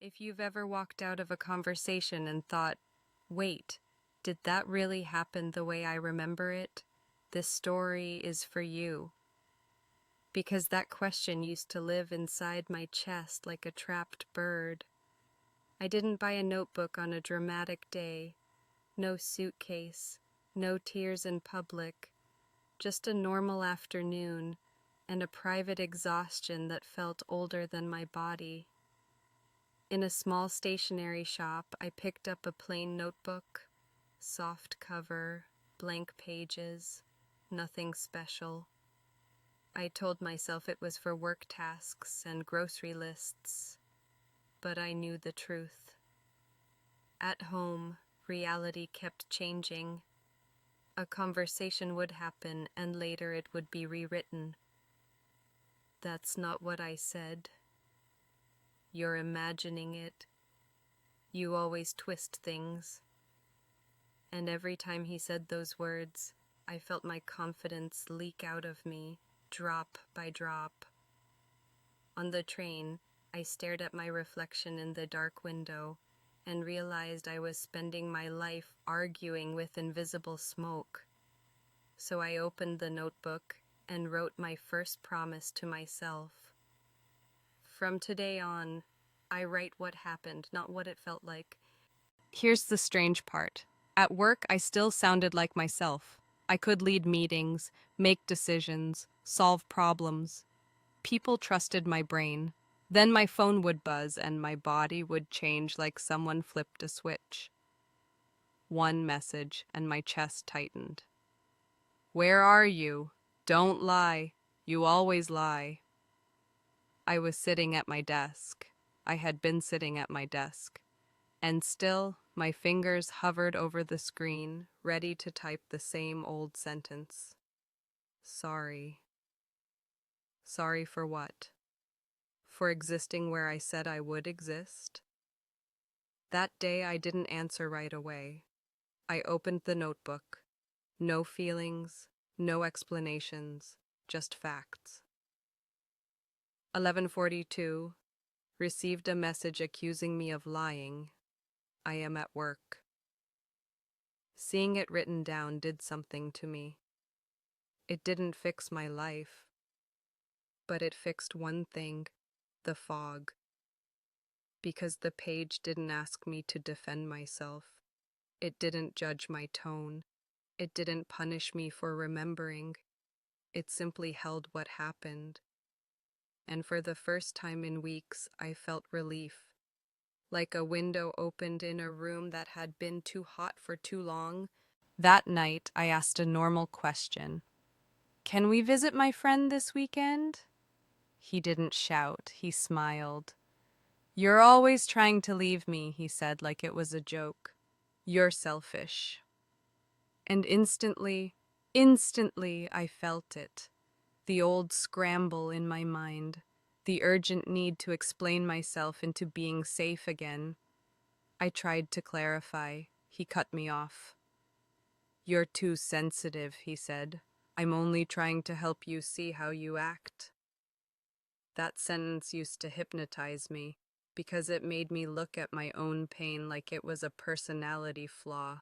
If you've ever walked out of a conversation and thought, wait, did that really happen the way I remember it? This story is for you. Because that question used to live inside my chest like a trapped bird. I didn't buy a notebook on a dramatic day. No suitcase, no tears in public, just a normal afternoon and a private exhaustion that felt older than my body. In a small stationery shop, I picked up a plain notebook, soft cover, blank pages, nothing special. I told myself it was for work tasks and grocery lists, but I knew the truth. At home, reality kept changing. A conversation would happen, and later it would be rewritten. That's not what I said. You're imagining it. You always twist things. And every time he said those words, I felt my confidence leak out of me, drop by drop. On the train, I stared at my reflection in the dark window and realized I was spending my life arguing with invisible smoke. So I opened the notebook and wrote my first promise to myself. From today on, I write what happened, not what it felt like. Here's the strange part. At work, I still sounded like myself. I could lead meetings, make decisions, solve problems. People trusted my brain. Then my phone would buzz and my body would change like someone flipped a switch. One message and my chest tightened. Where are you? Don't lie. You always lie. I was sitting at my desk. I had been sitting at my desk. And still, my fingers hovered over the screen, ready to type the same old sentence. Sorry. Sorry for what? For existing where I said I would exist? That day I didn't answer right away. I opened the notebook. No feelings, no explanations, just facts. 11:42. Received a message accusing me of lying. I am at work. Seeing it written down did something to me. It didn't fix my life, but it fixed one thing, the fog. Because the page didn't ask me to defend myself. It didn't judge my tone. It didn't punish me for remembering. It simply held what happened. And for the first time in weeks, I felt relief. Like a window opened in a room that had been too hot for too long. That night, I asked a normal question. Can we visit my friend this weekend? He didn't shout, he smiled. You're always trying to leave me, he said like it was a joke. You're selfish. And instantly, I felt it. The old scramble in my mind. The urgent need to explain myself into being safe again. I tried to clarify. He cut me off. You're too sensitive, he said. I'm only trying to help you see how you act. That sentence used to hypnotize me because it made me look at my own pain like it was a personality flaw.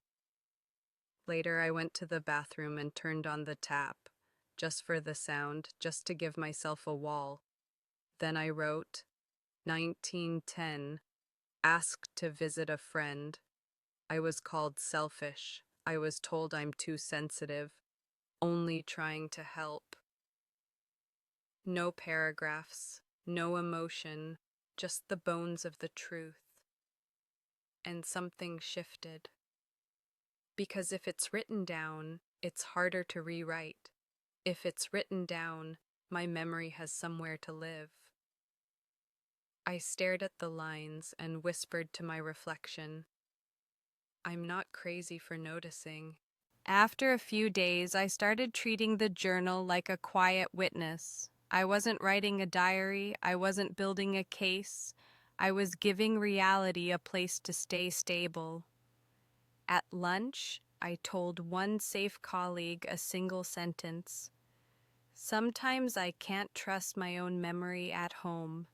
Later, I went to the bathroom and turned on the tap, just for the sound, just to give myself a wall. Then I wrote, 1910, asked to visit a friend. I was called selfish. I was told I'm too sensitive, only trying to help. No paragraphs, no emotion, just the bones of the truth. And something shifted. Because if it's written down, it's harder to rewrite. If it's written down, my memory has somewhere to live. I stared at the lines and whispered to my reflection, I'm not crazy for noticing. After a few days, I started treating the journal like a quiet witness. I wasn't writing a diary, I wasn't building a case. I was giving reality a place to stay stable. At lunch, I told one safe colleague a single sentence. Sometimes I can't trust my own memory at home.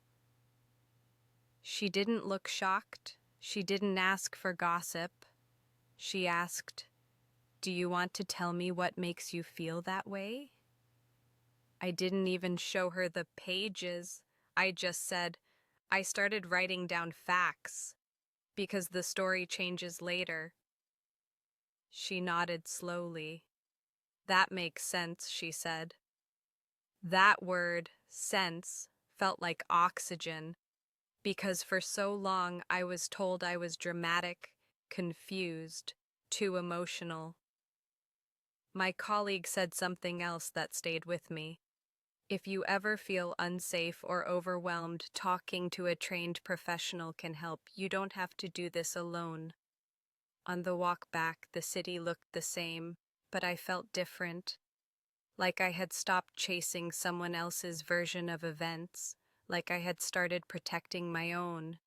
She didn't look shocked. She didn't ask for gossip. She asked, "Do you want to tell me what makes you feel that way?" I didn't even show her the pages. I just said, "I started writing down facts because the story changes later." She nodded slowly. "That makes sense," she said. That word, sense, felt like oxygen because for so long I was told I was dramatic, confused, too emotional. My colleague said something else that stayed with me. If you ever feel unsafe or overwhelmed, talking to a trained professional can help. You don't have to do this alone. On the walk back, the city looked the same, but I felt different. Like I had stopped chasing someone else's version of events, like I had started protecting my own.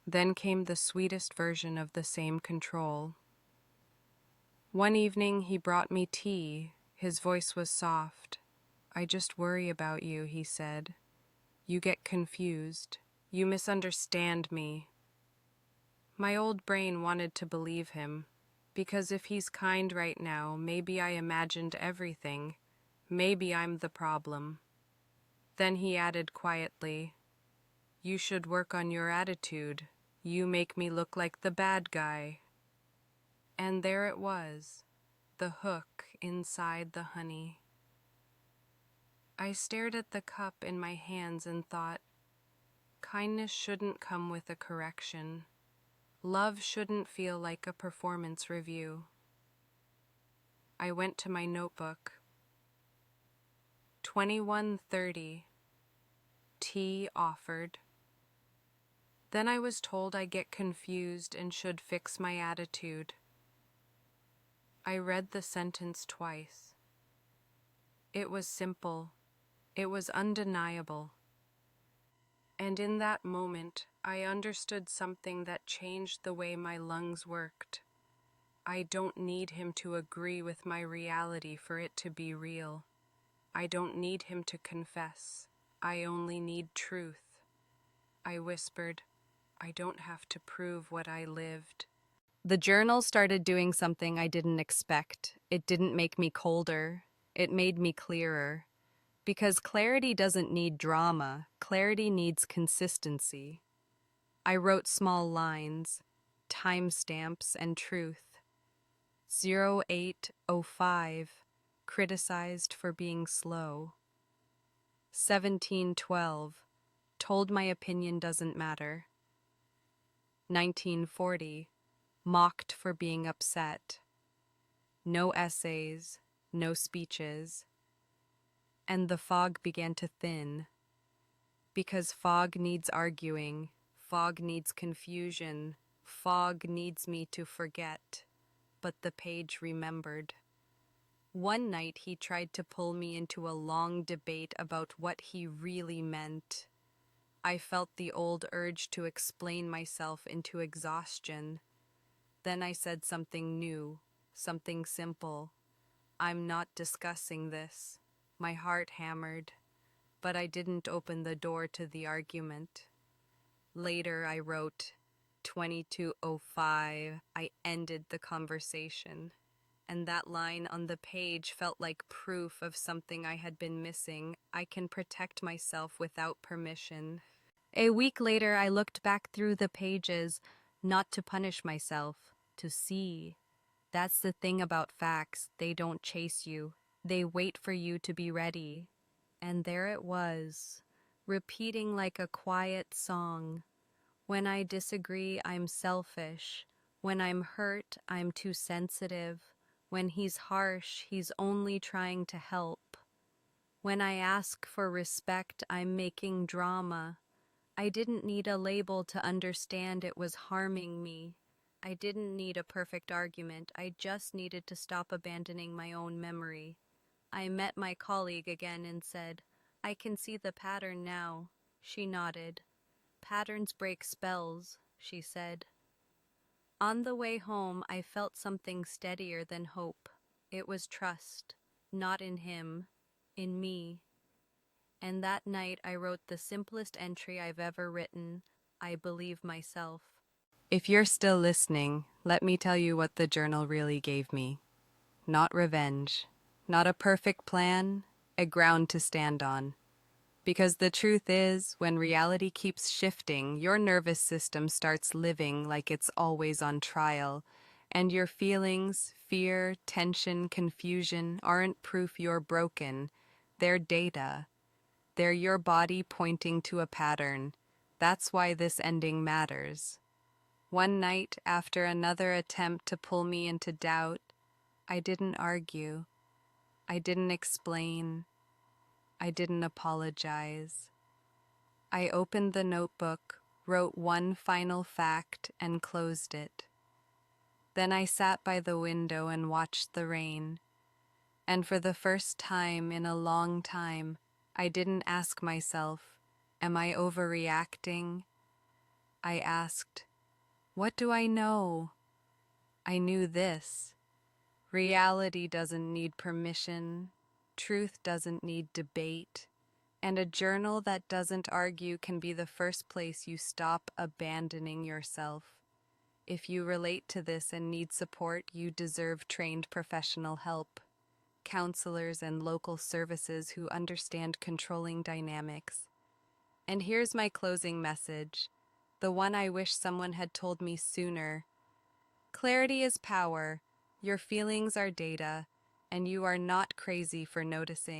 Then came the sweetest version of the same control. One evening he brought me tea. His voice was soft. "I just worry about you," he said. "You get confused. You misunderstand me." My old brain wanted to believe him, because if he's kind right now, maybe I imagined everything. Maybe I'm the problem. Then he added quietly, "You should work on your attitude. You make me look like the bad guy." And there it was, the hook inside the honey. I stared at the cup in my hands and thought, kindness shouldn't come with a correction. Love shouldn't feel like a performance review. I went to my notebook. 21:30. Tea offered. Then I was told I get confused and should fix my attitude. I read the sentence twice. It was simple. It was undeniable. And in that moment, I understood something that changed the way my lungs worked. I don't need him to agree with my reality for it to be real. I don't need him to confess. I only need truth. I whispered, "I don't have to prove what I lived." The journal started doing something I didn't expect. It didn't make me colder. It made me clearer. Because clarity doesn't need drama. Clarity needs consistency. I wrote small lines, timestamps, and truth. 08:05, criticized for being slow. 17:12, told my opinion doesn't matter. 19:40, mocked for being upset. No essays, no speeches. And the fog began to thin. Because fog needs arguing, fog needs confusion, fog needs me to forget. But the page remembered. One night he tried to pull me into a long debate about what he really meant. I felt the old urge to explain myself into exhaustion. Then I said something new, something simple. "I'm not discussing this." My heart hammered, but I didn't open the door to the argument. Later I wrote, 22:05, I ended the conversation. And that line on the page felt like proof of something I had been missing. I can protect myself without permission. A week later, I looked back through the pages, not to punish myself, to see. That's the thing about facts. They don't chase you. They wait for you to be ready. And there it was, repeating like a quiet song. When I disagree, I'm selfish. When I'm hurt, I'm too sensitive. When he's harsh, he's only trying to help. When I ask for respect, I'm making drama. I didn't need a label to understand it was harming me. I didn't need a perfect argument. I just needed to stop abandoning my own memory. I met my colleague again and said, "I can see the pattern now." She nodded. "Patterns break spells," she said. On the way home, I felt something steadier than hope. It was trust, not in him, in me. And that night I wrote the simplest entry I've ever written. I believe myself. If you're still listening, let me tell you what the journal really gave me. Not revenge, not a perfect plan, a ground to stand on. Because the truth is, when reality keeps shifting, your nervous system starts living like it's always on trial, and your feelings, fear, tension, confusion aren't proof you're broken. They're data. They're your body pointing to a pattern. That's why this ending matters. One night, after another attempt to pull me into doubt, I didn't argue. I didn't explain. I didn't apologize. I opened the notebook, wrote one final fact, and closed it. Then I sat by the window and watched the rain. And for the first time in a long time, I didn't ask myself, am I overreacting? I asked, what do I know? I knew this. Reality doesn't need permission. Truth doesn't need debate. And a journal that doesn't argue can be the first place you stop abandoning yourself. If you relate to this and need support, you deserve trained professional help, counselors and local services who understand controlling dynamics. And here's my closing message, the one I wish someone had told me sooner. Clarity is power, your feelings are data, and you are not crazy for noticing.